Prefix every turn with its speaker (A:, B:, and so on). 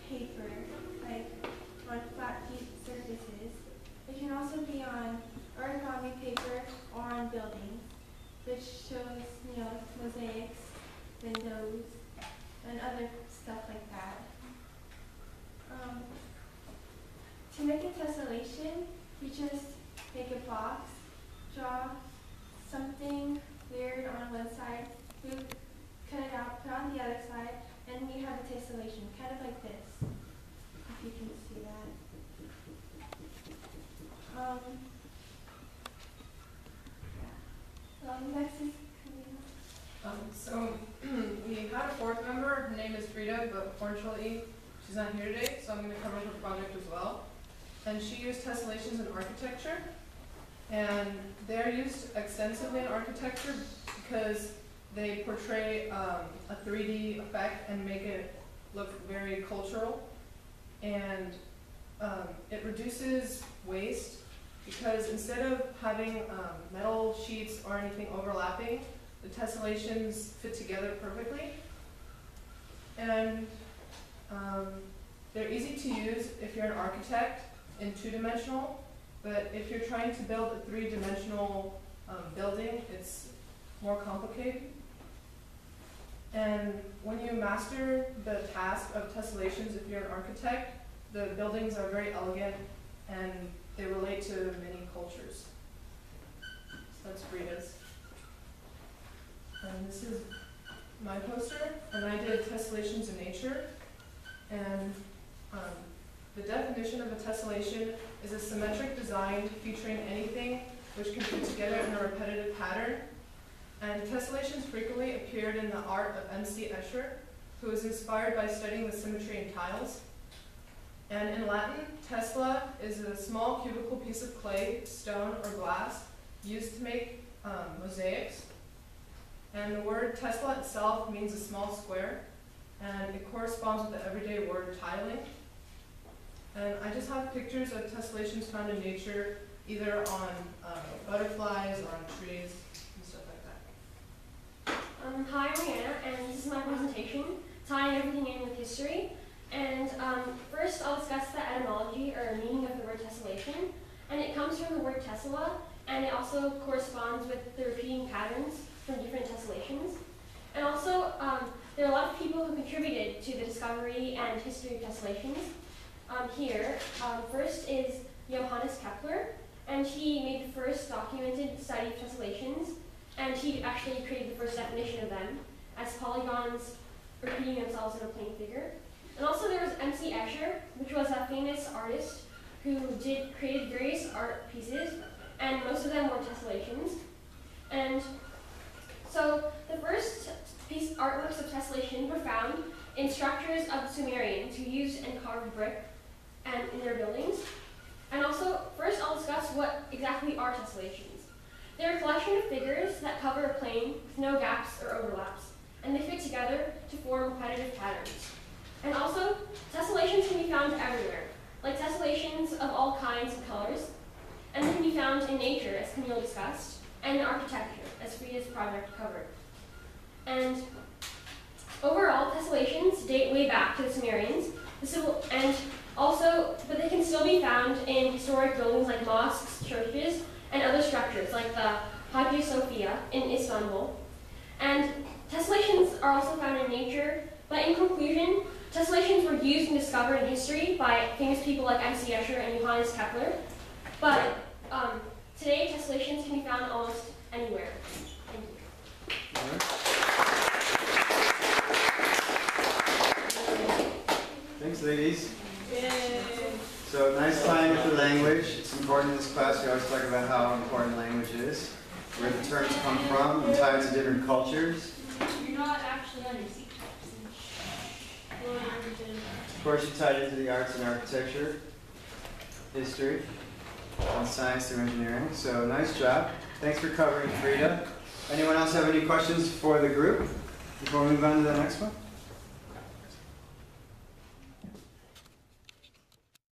A: paper, like on flat surfaces. It can also be on origami paper or on buildings, which shows, mosaics, windows, and other stuff like that. To make a tessellation, you just make a box, draw something weird on one side, cut it out, put it on the other side, and you have a tessellation, kind of like this, if you can see that. Next is
B: so we had a fourth member. Her name is Frida, but unfortunately she's not here today, so I'm going to cover her project as well. And she used tessellations in architecture, and they're used extensively in architecture because they portray a 3D effect and make it look very cultural. And it reduces waste because instead of having metal sheets or anything overlapping, the tessellations fit together perfectly. And they're easy to use if you're an architect in 2-dimensional, but if you're trying to build a 3-dimensional building, it's more complicated. And when you master the task of tessellations, if you're an architect, the buildings are very elegant and they relate to many cultures. So that's Frida's. And this is my poster, and I did tessellations in nature. And the definition of a tessellation is a symmetric design featuring anything which can fit together in a repetitive pattern. And tessellations frequently appeared in the art of M.C. Escher, who was inspired by studying the symmetry in tiles. And in Latin, tessella is a small cubical piece of clay, stone, or glass used to make mosaics. And the word tessella itself means a small square, and it corresponds with the everyday word tiling. And I just have pictures of tessellations found in nature, either on butterflies or on trees and stuff like that.
C: Hi, I'm Rihanna, and this is my presentation, tying everything in with history. And first, I'll discuss the etymology or meaning of the word tessellation. And it comes from the word tessella, and it also corresponds with the repeating patterns from different tessellations. And also, there are a lot of people who contributed to the discovery and history of tessellations. First is Johannes Kepler, and he made the first documented study of tessellations, and he actually created the first definition of them as polygons repeating themselves in a plane figure. And also there was M.C. Escher, which was a famous artist who created various art pieces, and most of them were tessellations. And so the first artworks of tessellation were found in structures of the Sumerians who used and carved brick and in their buildings. And also, first I'll discuss what exactly are tessellations. They're a collection of figures that cover a plane with no gaps or overlaps, and they fit together to form repetitive patterns. And also, tessellations can be found everywhere, like tessellations of all kinds and colors, and they can be found in nature, as Camille discussed, and in architecture, as Frida's project covered. And overall, tessellations date way back to the Sumerians, but they can still be found in historic buildings like mosques, churches, and other structures like the Hagia Sophia in Istanbul. And tessellations are also found in nature, but in conclusion, tessellations were used and discovered in history by famous people like M.C. Escher and Johannes Kepler. But today, tessellations can be found almost anywhere. Thank you.
D: Thanks, ladies.
B: Yay.
D: So nice time with the language. It's important in this class. We always talk about how important language is, where the terms come from, and tie it to different cultures.
C: You're not actually on your seat.
D: Of course, you tied into the arts and architecture, history, and science through engineering. So nice job. Thanks for covering, Frida. Anyone else have any questions for the group before we move on to the next one?